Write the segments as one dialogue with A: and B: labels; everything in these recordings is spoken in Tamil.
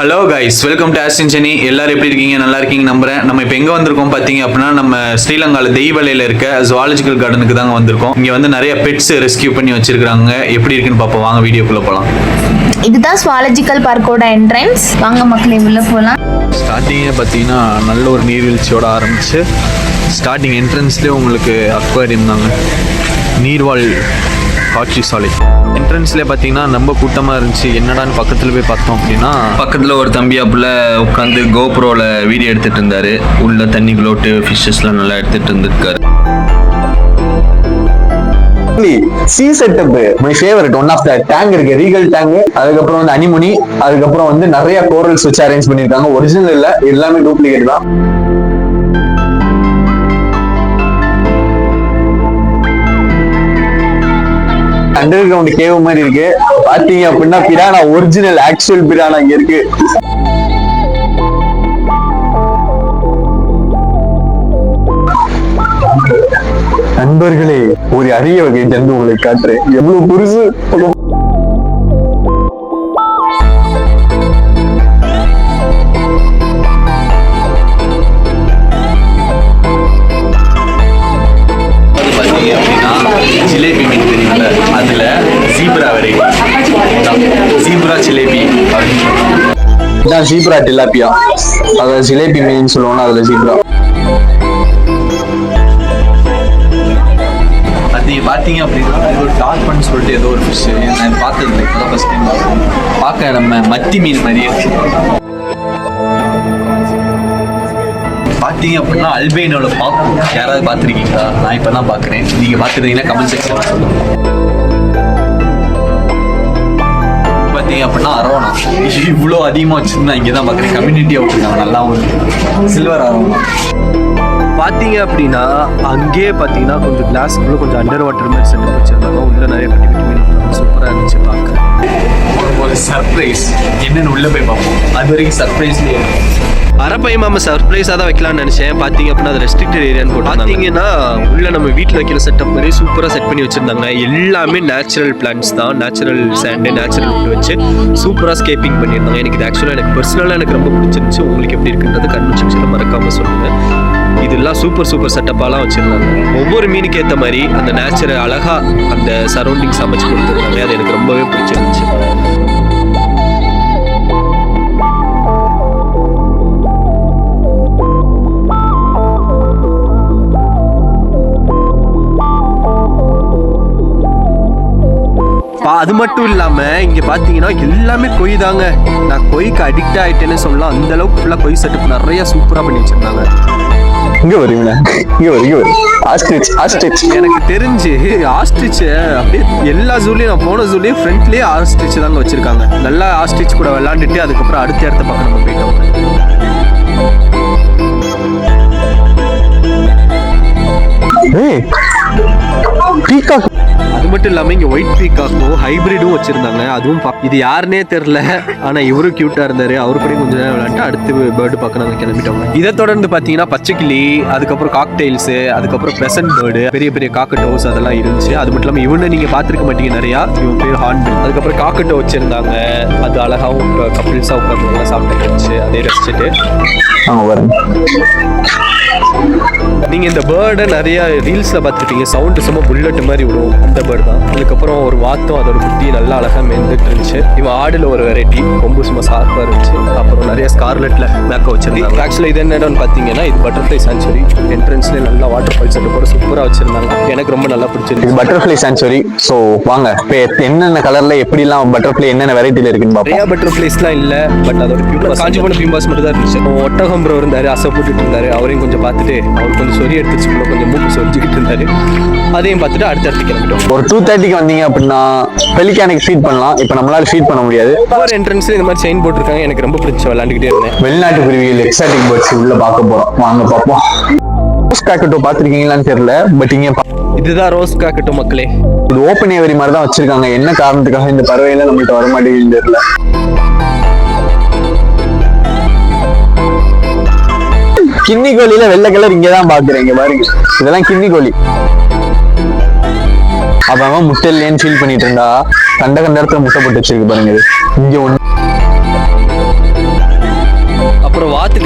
A: ஹலோ கைஸ், வெல்கம் டு ஆஸ்டின்சனி. எல்லாரும் எப்படி இருக்கீங்க? நல்லா இருக்கீங்க நம்புறேன். நம்ம இப்போ எங்கே வந்திருக்கோம் பார்த்தீங்க அப்படின்னா, நம்ம ஸ்ரீலங்காவில் தெய்வலையில் இருக்க ஜுவாலஜிக்கல் கார்டனுக்கு தாங்க வந்திருக்கோம். இங்கே வந்து நிறைய பெட்ஸ் ரெஸ்கியூ பண்ணி வச்சிருக்காங்க. எப்படி இருக்குன்னு பார்ப்போம். வாங்க வீடியோக்குள்ளே போகலாம்.
B: இதுதான் ஜுவாலஜிக்கல் பார்க்கோட என்ட்ரன்ஸ். வாங்க மக்களே உள்ள போகலாம்.
A: ஸ்டார்டிங்கே பார்த்தீங்கன்னா நல்ல ஒரு நீர்வீழ்ச்சியோட ஆரம்பிச்சு ஸ்டார்டிங் என்ட்ரன்ஸ்லேயே உங்களுக்கு அக்வாரியம் தாங்க, நீர்வாழ் காட்சி சாலை. என்ட்ரன்ஸ்லேயே பார்த்தீங்கன்னா ரொம்ப கூட்டமாக இருந்துச்சு. என்னடான்னு பக்கத்தில் போய் பார்த்தோம் அப்படின்னா,
C: பக்கத்தில் ஒரு தம்பியாப்புல உட்காந்து கோப்ரோவில் வீடியோ எடுத்துகிட்டு இருந்தார். உள்ள தண்ணி குளோட்டு ஃபிஷ்ஷஸ்லாம் நல்லா எடுத்துகிட்டு இருந்திருக்காரு.
D: See setup my favourite. One of the tank இருக்கு, ரீகல் டேங்க். அதுக்கப்புறம் வந்து அனிமுனி, அதுக்கப்புறம் வந்து நிறைய கோரல்ஸ் வச்சு அரேஞ்ச் பண்ணிருக்காங்க. ஒரிஜினல் இல்ல, எல்லாமே டூப்ளிகேட் தான். அண்டர் கிரவுண்ட் கேவ் மாதிரி இருக்கு. பாத்தீங்க அப்படின்னா பிரானா, ஒரிஜினல் ஆக்சுவல் பிரானா இங்க இருக்கு. நண்பர்களே, ஒரு அரிய வகை ஜந்து உங்களை காட்டுறேன். எவ்வளவு புதுசு.
A: ஜிலேபி மீன் தெரியுங்களா, அதுல ஜீப்ரா வெரைட்டி, ஜீப்ரா ஜிலேபி.
D: இதான் ஜீப்ரா டிலாப்பியா, அதாவது ஜிலேபி மீன் சொல்லுவோம்னா அதுல ஜீப்ரா.
A: அது பார்த்தீங்க அப்படின்னா ஒரு டார்பன்னு சொல்லிட்டு ஏதோ ஒரு ஃபிஷ். நான் பார்த்தது இல்லை, இப்போதான் ஃபர்ஸ்ட் டைம் பார்க்க. நம்ம மத்தி மீன் மாதிரியே பார்த்தீங்க அப்படின்னா அல்பைனோட பாப்பு. யாராவது பார்த்துருக்கீங்களா? நான் இப்போ தான் பார்க்குறேன். நீங்கள் பார்த்துருந்தீங்கன்னா கமெண்ட் செக்ஷன் சொல்லுங்கள். பார்த்தீங்க அப்படின்னா அரோனா இவ்வளோ அதிகமாக வச்சுருந்தா இங்கே தான் பார்க்குறேன். கம்யூனிட்டியாக விட்டுருக்காங்க, நல்லா ஒரு சில்வர் அரோனா.
E: பார்த்தீங்க அப்படின்னா அங்கேயே பார்த்தீங்கன்னா கொஞ்சம் கிளாஸ்க்குள்ளே கொஞ்சம் அண்டர் வாட்டர் மாதிரி செட்டப் வச்சுருந்தாங்க. உள்ள நிறைய கட்டி கட்டி மீன் சூப்பராக இருந்துச்சு பார்க்க.
A: ஒரு சர்ப்ரைஸ் என்னென்னு உள்ளே போய் பார்ப்போம். அது வரைக்கும் சர்ப்ரைஸ்லேயே
E: அரப்பை மாமா சர்ப்ரைஸாக தான் வைக்கலாம்னு நினச்சேன். பார்த்தீங்க அப்படின்னா அது ரெஸ்ட்ரிக்டட் ஏரியான்னு போட்டு பார்த்தீங்கன்னா உள்ள நம்ம வீட்டில் வைக்கிற செட்டப் மாதிரி சூப்பராக செட் பண்ணி வச்சுருந்தாங்க. எல்லாமே நேச்சுரல் பிளான்ட்ஸ் தான், நேச்சுரல் சாண்டு, நேச்சுரல் ஃபுட் வச்சு சூப்பராக ஸ்கேப்பிங் பண்ணியிருந்தாங்க. எனக்கு இது ஆக்சுவலாக எனக்கு பர்சனலாக எனக்கு ரொம்ப பிடிச்சிருந்துச்சு. உங்களுக்கு எப்படி இருக்குன்றது கமெண்ட் செக்ஷனில் மறக்காமல் சொல்லுங்கள். இதெல்லாம் சூப்பர் செட்டப்பாலாம் வச்சுருந்தாங்க. ஒவ்வொரு மீனுக்கு ஏற்ற மாதிரி அந்த நேச்சுரல் அழகாக அந்த சரௌண்டிங்ஸ் அமைச்சு கொடுத்துருந்தாங்க. அது எனக்கு ரொம்பவே பிடிச்சிருந்துச்சு. அது மட்டும் இல்லாமல் இங்கே பார்த்தீங்கன்னா எல்லாமே கொய் தாங்க. நான் கொய்க்கு அடிக்ட் ஆகிட்டேன்னு சொல்லலாம். அந்த அளவுக்கு ஃபுல்லாக கொய் செட்டப் நிறைய சூப்பராக பண்ணி வச்சிருந்தாங்க.
D: இங்க வருவீங்களா? இங்க வரும் ஆஸ்ட்ரிச்.
E: எனக்கு தெரிஞ்சு ஆஸ்ட்ரிச் அப்படியே எல்லா ஜூலையும், நான் போன ஜூலையும் ஃப்ரண்ட்லேயே ஆஸ்ட்ரிச் தாங்க வச்சிருக்காங்க. நல்லா ஆஸ்ட்ரிச் கூட விளாண்டுட்டு அதுக்கப்புறம் அடுத்த இடத்த பக்கம் நம்ம போயிட்டோம். அது மட்டும் இல்லாமல் இங்கே ஒயிட் பீகாக்கும் ஹைபிரிடும் வச்சுருந்தாங்க. அதுவும் இது யாருன்னே தெரில, ஆனால் இவரும் க்யூட்டாக இருந்தார். அவரு கூட கொஞ்சம் நேரம் விளையாண்டு அடுத்து பேர்டு பார்க்க நாங்கள் கிளம்பிட்டோம். இதை தொடர்ந்து பார்த்தீங்கன்னா பச்சைக்கிளி, அதுக்கப்புறம் காக்டெயில்ஸு, அதுக்கப்புறம் ப்ரெசன்ட் பேர்டு, பெரிய பெரிய காக்கட்டோஸ் அதெல்லாம் இருந்துச்சு. அது மட்டும் இல்லாமல் இவனை நீங்கள் பார்த்துருக்க மாட்டீங்க நிறையா. இவன் பேர் ஹார்ன்பில். அதுக்கப்புறம் காக்கட்டோ வச்சுருந்தாங்க. அது அழகாகவும் கப்பிள்ஸாக உட்காந்து சாப்பிட்டு இருந்துச்சு. அதே ரசிச்சுட்டு நீங்கள் இந்த பேர்டை நிறைய ரீல்ஸில் பார்த்துருப்பீங்க. சவுண்டு சும்மா புல்லட் மாதிரி விடும், அந்த பேர்டு தான். அதுக்கப்புறம் ஒரு வாத்தும் அதோட குட்டி நல்லா அழகாக மெந்துட்டு இருந்துச்சு. இவன் ஆடில் ஒரு வெரைட்டி ரொம்ப சும்மா ஷார்ப்பாக இருந்துச்சு. அப்புறம் நிறைய ஸ்கார்லெட்டில் மேக்க வச்சிருந்தாங்க. ஆக்சுவலாக இது என்ன இடம்னு பார்த்தீங்கன்னா இது பட்டர்ஃப்ளை சான்ச்சுரி. என்ட்ரன்ஸ்லேயே நல்லா வாட்டர் ஃபால்ஸ் கூட சூப்பராக வச்சிருந்தாங்க. எனக்கு ரொம்ப நல்லா பிடிச்சிருக்கு
D: பட்டர்ஃப்ளை சான்ச்சுரி. ஸோ வாங்க என்னென்ன கலர்ல எப்படிலாம் பட்டர்ஃப்ளை என்னென்ன வெரைட்டியில் இருக்குன்னு பார்ப்போம்.
E: நிறைய பட்டர்ஃப்ளைஸ்லாம் இல்லை, பட் அதோட பியூபாஸ் காஞ்சி போன பியூபாஸ் மட்டும் தான் இருந்துச்சு. ஒட்டகம் ப்ரோ இருந்தார், அசை போட்டுட்டு இருந்தார். அவரையும் கொஞ்சம் பார்த்துட்டு அவர் கொஞ்சம் சொறி எடுத்துச்சு, கொஞ்சம் மூக்கு சொரிஞ்சுக்கிட்டு இருந்தாரு. அதையும் பார்த்துட்டு அடுத்த இடத்துக்கு கிளம்பிட்டோம்.
D: ஒரு 2:30 வந்தீங்க அப்படின்னா பெலிகானுக்கு ஃபீட் பண்ணலாம். இப்போ நம்மளால ஃபீட் பண்ண முடியாது.
E: ஒரு என்ட்ரன்ஸ்ல இந்த மாதிரி செயின் போட்டிருக்காங்க. எனக்கு ரொம்ப பிடிச்சி விளையாண்டுக்கிட்டே இருந்தேன்.
D: வெளிநாட்டு குருவிகள், எக்ஸாட்டிக் பேர்ட்ஸ் உள்ள பார்க்க போறோம். வாங்க பார்ப்போம். ரோஸ் காக்கட்டோ பார்த்துருக்கீங்களான்னு தெரியல, பட் இங்க
E: இதுதான் ரோஸ் காக்கட்டோ மக்களே.
D: இது ஓப்பன் ஏவரி மாதிரி தான் வச்சிருக்காங்க. என்ன காரணத்துக்காக இந்த பறவையில நம்மள்ட்ட வர மாட்டேங்குதுன்னு தெரியல. கின்னி கோழியில வெள்ளை கலர் இங்கதான் பாக்குறீங்க பாருங்க. இதெல்லாம் கின்னி கோழி. அவன் முட்டை இல்லைன்னு ஃபீல் பண்ணிட்டு இருந்தா கண்ட இடத்துல முட்டை போட்டு வச்சிருக்கு பாருங்க. இங்க ஒண்ணு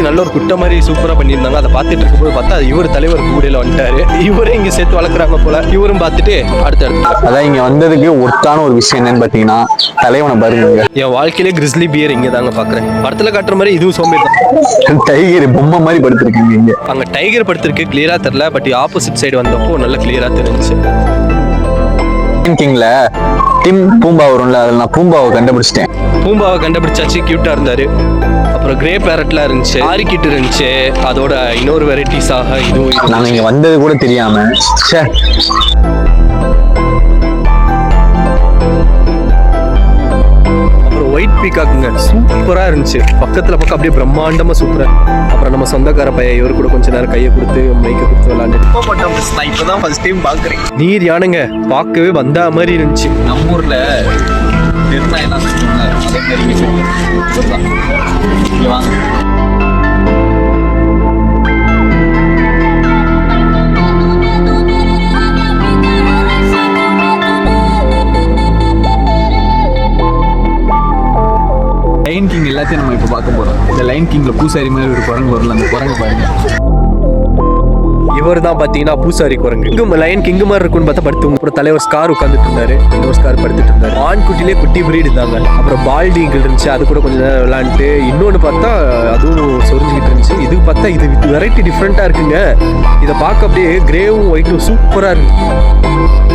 E: நல்ல ஒரு குட்டை மாதிரி சூப்பராக பண்ணியிருந்தாங்க. அதை பார்த்துட்டு இருக்கும்போது பார்த்தா இவர் தலைவர் கூடையில் வந்துட்டாரு. இவரே இங்கே சேர்த்து வளர்க்குறாங்க போல. இவரும் பார்த்துட்டு அடுத்தடுத்து
D: அதான் இங்க வந்ததுக்கு ஒருத்தான ஒரு விஷயம் என்னன்னு பாத்தீங்கன்னா தலைவனை பாருங்க.
E: என் வாழ்க்கையிலே கிறிஸ்லி பியர் இங்கே தாங்க பார்க்குறேன். படத்தில் காட்டுற மாதிரி இதுவும் சோம்பேறி தான்.
D: டைகர் பொம்மை மாதிரி படுத்திருக்கீங்க இங்க.
E: அங்கே டைகர் படுத்திருக்கு கிளியராக தெரில, பட் ஆப்போசிட் சைடு வந்தப்போ நல்லா கிளியராக தெரிஞ்சுச்சு.
D: கிங்ல டிம் பூம்பா வரும்ல, அதில் நான் பூம்பாவை கண்டுபிடிச்சிட்டேன்.
E: பூம்பாவை கண்டுபிடிச்சாச்சு, கியூட்டா இருந்தாரு. அப்புறம் கிரே பேரட்லாம் இருந்துச்சு, ஆரிக்கிட்டு இருந்துச்சு. அதோட இன்னொரு வெரைட்டிஸாக இதுவும்
D: நாங்க இங்க வந்தது கூட தெரியாம.
E: அப்புறம் ஒயிட் பீகாக்குங்க சூப்பரா இருந்துச்சு. பக்கத்துல பக்கம் அப்படியே பிரம்மாண்டமா சூப்பரா. அப்புறம் நம்ம சொந்தக்கார பையன் இவர் கூட கொஞ்ச நேரம் கையை கொடுத்து மைக்க கொடுத்து விளையாண்டு நான் இப்பதான் ஃபர்ஸ்ட் டைம் பாக்குறேன். நீர் யானைங்க பார்க்கவே வந்தா மாதிரி இருந்துச்சு.
A: நம்ம ஊர்ல பெருமை என்ன சொல்லுவாங்க அதே மாதிரி வாங்க. லைன் கிங் எல்லாத்தையும் நம்ம இப்போ பார்க்க போறோம். இந்த லைன் கிங்ல பூசாரி மாதிரி ஒரு குரங்கு வரல, அந்த குரங்கு பாருங்க.
E: இவர் தான் பாத்தீங்கன்னா பூசாரி குரங்கு. இங்கும் லயன் கிங்கு மாதிரி இருக்கும்னு பார்த்தா படுத்து. அப்புறம் தலைவர் ஸ்கார் உட்காந்துட்டு இருந்தாரு, இன்னொரு ஸ்கார் படுத்துட்டு இருந்தாரு. ஆண் குட்டிலே குட்டி பிரீடு இருந்தாங்க. அப்புறம் பால்டிங்கள் இருந்துச்சு, அது கூட கொஞ்சம் நேரம் விளையாண்டுட்டு. இன்னொன்று பார்த்தா அதுவும் சொரிஞ்சுக்கிட்டு இருந்துச்சு. இதுக்கு பார்த்தா இது வெரைட்டி டிஃப்ரெண்டா இருக்குங்க. இதை பார்க்க அப்படியே கிரேவும் ஒயிட்டும் சூப்பரா இருக்கு.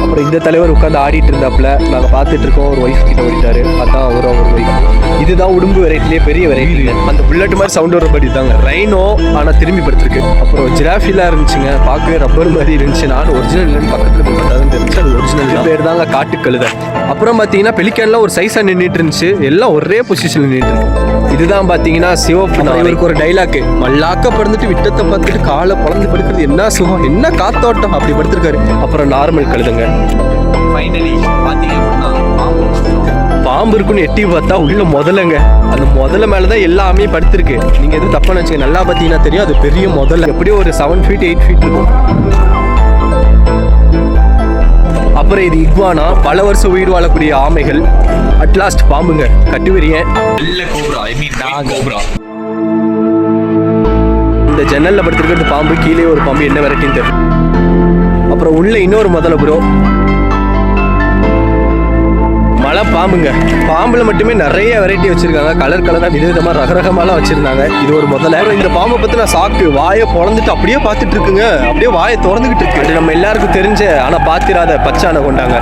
E: அப்புறம் இந்த தலைவர் உட்காந்து ஆடிட்டு இருந்தாப்புல. நாங்க பார்த்துட்டு இருக்கோம். ஒரு ஒய்ஃப் கிட்ட ஓடிட்டாரு. அதான் அவர் ஒய்ஃப். இதுதான் உடும்பு வெரைட்டிலேயே பெரிய வெரைட்டி. அந்த புல்லட் மாதிரி சவுண்ட் வர படி தாங்க ரைனோ, ஆனா திரும்பி படுத்திருக்கு. அப்புறம் ஜிராஃபிலா இருந்துச்சுங்க, பார்க்கவே ரப்பர் மாதிரி இருந்துச்சு. நானும் ஒரிஜினல் இல்லைன்னு பக்கத்துல போய் பார்த்தாதான் தெரிஞ்சு அது ஒரிஜினல் பேர் தாங்க காட்டு கழுதை. அப்புறம் பார்த்தீங்கன்னா பெலிக்கான்லாம் ஒரு சைஸா நின்றுட்டு இருந்துச்சு. எல்லாம் ஒரே பொசிஷன்ல நின்றுட்டு இருக்கு. இதுதான் பார்த்தீங்கன்னா சிவப்பு. இவருக்கு ஒரு டைலாக், மல்லாக்க படுத்துட்டு விட்டத்தை பார்த்துட்டு காலை குழந்தை படுக்கிறது என்ன சுகம், என்ன காத்தோட்டம், அப்படி படுத்திருக்காரு. அப்புறம் நார்மல் கழுதுங்க.
A: ஃபைனலி பாத்தீங்க அப்படின்னா
E: பாம்பு இருக்குன்னு எட்டி பார்த்தா உள்ள முதலைங்க. அந்த முதல்ல மேலதான் எல்லாமே படுத்திருக்கு. நீங்க எதுவும் தப்பா நினைச்சீங்க, நல்லா பார்த்தீங்கன்னா தெரியும். அது பெரிய முதல்ல எப்படியும் ஒரு 7 feet 8 feet இருக்கும். அப்புறம் இது இக்வானா, பல வருஷம் உயிர் வாழக்கூடிய ஆமைகள். அட்லாஸ்ட் பாம்புங்க, கட்டுவிரியன்.
A: நல்ல கோப்ரா, ஐ மீன் கோப்ரா.
E: இந்த ஜன்னல்ல படுத்திருக்கிறது பாம்பு, கீழே ஒரு பாம்பு, என்ன வெரைட்டின்னு தெரியும். அப்புறம் உள்ள இன்னொரு முதல்ல ப்ரோ மலை பாம்புங்க. பாம்புல மட்டுமே நிறைய வெரைட்டி வச்சிருக்காங்க. கலர் கலரா விதவிதமா ரகரகமாலாம் வச்சிருந்தாங்க. இது ஒரு முதல்ல. இந்த பாம்பை பத்தி நான் சாக்கு வாயை பொழந்துட்டு அப்படியே பார்த்துட்டு இருக்குங்க. அப்படியே வாயை திறந்துகிட்டு இருக்கு. அது நம்ம எல்லாருக்கும் தெரிஞ்ச ஆனா பாத்திராத பச்சான கொண்டாங்க.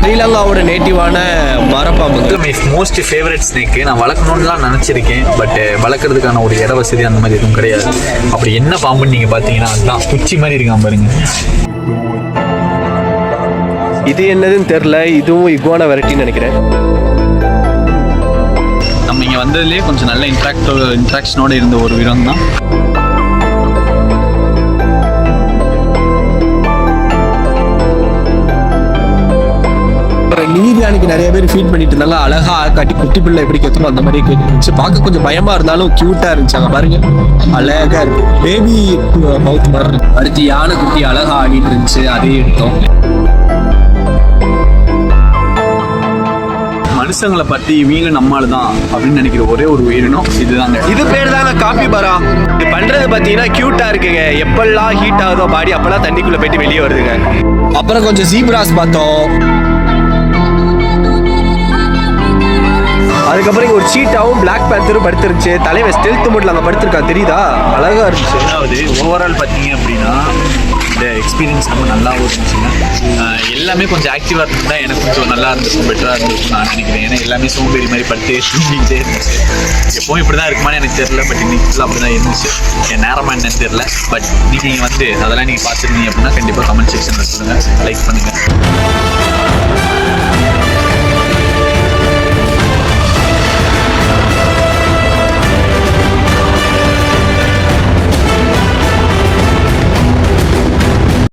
E: ஸ்ரீலங்காவோட நேட்டிவான மரப்பாம்பு.
A: மோஸ்ட் ஃபேவரட் ஸ்னேக்கு நான் வளர்க்கணும்னுலாம் நினச்சிருக்கேன். பட் வளர்க்குறதுக்கான ஒரு இட வசதி அந்த மாதிரி எதுவும் கிடையாது. அப்படி என்ன பாம்புன்னு நீங்கள் பார்த்தீங்கன்னா அதுதான் குச்சி மாதிரி இருக்கான் பாருங்க.
E: இது என்னதுன்னு தெரில. இதுவும் இக்வானா வெரைட்டின்னு நினைக்கிறேன்.
A: நம்ம இங்கே வந்ததுலேயே கொஞ்சம் நல்ல இன்ட்ராக்ஷனோட இருந்த ஒரு விரம் தான்.
E: நீதி அன்னைக்கு நிறைய பேர் ஃபீல் பண்ணிட்டு இருந்தாங்க. அழகா காட்டி குட்டி பிள்ளை எப்படி கேட்கணும் அந்த மாதிரி இருந்துச்சு. பார்க்க கொஞ்சம் பயமா இருந்தாலும் கியூட்டா இருந்துச்சு. அங்க பாருங்க, அழகா இருக்கு. பேபி மவுத் மாதிரி இருக்கு. அடுத்து யானை குட்டி அழகா ஆடிட்டு இருந்துச்சு, அதே எடுத்தோம்.
A: மனுஷங்களை பற்றி இவங்க நம்மால் தான் அப்படின்னு நினைக்கிற ஒரே ஒரு உயிரினம் இதுதாங்க.
E: இது பேர் தாங்க காப்பிபாரா. இது பண்றது பார்த்தீங்கன்னா கியூட்டா இருக்குங்க. எப்பெல்லாம் ஹீட் ஆகுதோ பாடி அப்பெல்லாம் தண்ணிக்குள்ள போயிட்டு வெளியே வருதுங்க. அப்புறம் கொஞ்சம் ஜீப்ராஸ் பார்த்தோம். அதுக்கப்புறம் இங்க ஒரு சீட்டாவும் பிளாக் பேந்தரும் படுத்துருச்சு. தலைவன் ஸ்டெல்த் மோட்ல அங்க படுத்திருக்கான், தெரியுதா? அழகா இருந்துச்சு.
A: அதாவது ஓவரால் பார்த்தீங்க அப்படின்னா இந்த எக்ஸ்பீரியன்ஸ் ரொம்ப நல்லாவும் இருந்துச்சுங்க. எல்லாமே கொஞ்சம் ஆக்டிவாக இருந்துச்சுன்னா எனக்கு கொஞ்சம் நல்லா இருந்துச்சு, பெட்டராக இருந்துச்சு நான் நினைக்கிறேன். ஏன்னா எல்லாமே சோம்பேறி மாதிரி படுத்து தூங்கிட்டே இருந்துச்சு. எப்போவும் இப்படி தான் இருக்குமான்னு எனக்கு தெரியல. பட் இன்னைக்கு ஃபுல்லாக அப்படி தான் இருந்துச்சு. என் நேரமாக என்னன்னு தெரியல. பட் நீங்கள் வந்து அதெல்லாம் நீங்கள் பார்த்துருந்தீங்க அப்படின்னா கண்டிப்பாக கமெண்ட் செக்ஷனில் சொல்லுங்கள், லைக் பண்ணுங்கள்.